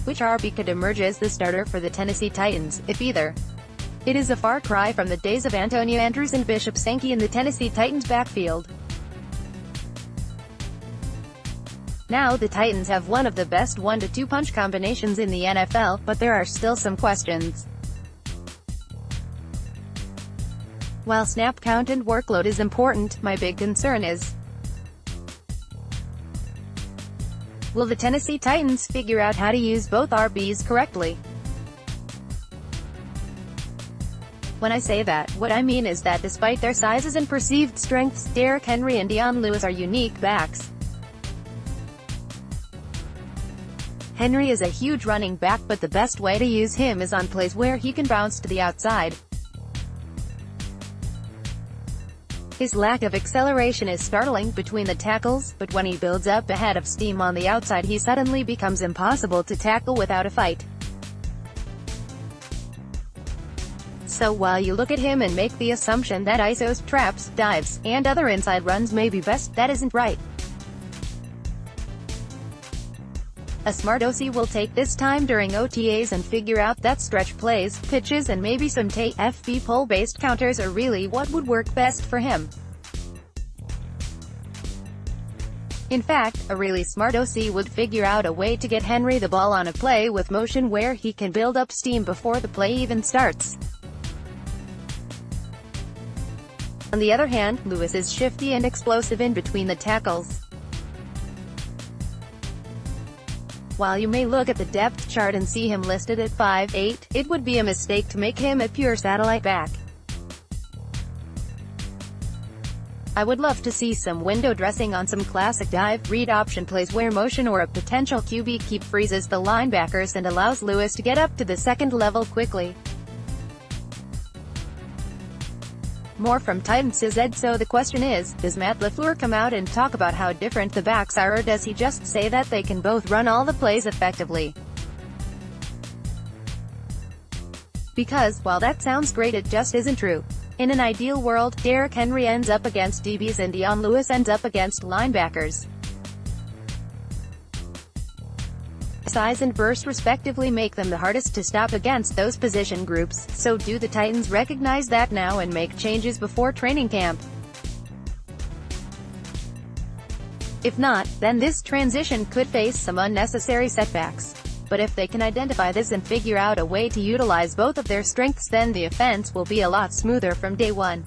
Which RB could emerge as the starter for the Tennessee Titans, if either? It is a far cry from the days of Antonio Andrews and Bishop Sankey in the Tennessee Titans backfield. Now the Titans have one of the best 1-2 punch combinations in the NFL, but there are still some questions. While snap count and workload is important, my big concern is, will the Tennessee Titans figure out how to use both RBs correctly? When I say that, what I mean is that despite their sizes and perceived strengths, Derrick Henry and Dion Lewis are unique backs. Henry is a huge running back, but the best way to use him is on plays where he can bounce to the outside. His lack of acceleration is startling between the tackles, but when he builds up a head of steam on the outside he suddenly becomes impossible to tackle without a fight. So while you look at him and make the assumption that ISOs, traps, dives, and other inside runs may be best, that isn't right. A smart OC will take this time during OTAs and figure out that stretch plays, pitches and maybe some FB pull-based counters are really what would work best for him. In fact, a really smart OC would figure out a way to get Henry the ball on a play with motion where he can build up steam before the play even starts. On the other hand, Lewis is shifty and explosive in between the tackles. While you may look at the depth chart and see him listed at 5'8", it would be a mistake to make him a pure satellite back. I would love to see some window dressing on some classic dive, read option plays where motion or a potential QB keep freezes the linebackers and allows Lewis to get up to the second level quickly. More from Titans is Ed. So the question is, does Matt LaFleur come out and talk about how different the backs are, or does he just say that they can both run all the plays effectively? Because, while that sounds great, it just isn't true. In an ideal world, Derrick Henry ends up against DBs and Dion Lewis ends up against linebackers. Size and burst respectively make them the hardest to stop against those position groups, so do the Titans recognize that now and make changes before training camp? If not, then this transition could face some unnecessary setbacks. But if they can identify this and figure out a way to utilize both of their strengths, then the offense will be a lot smoother from day one.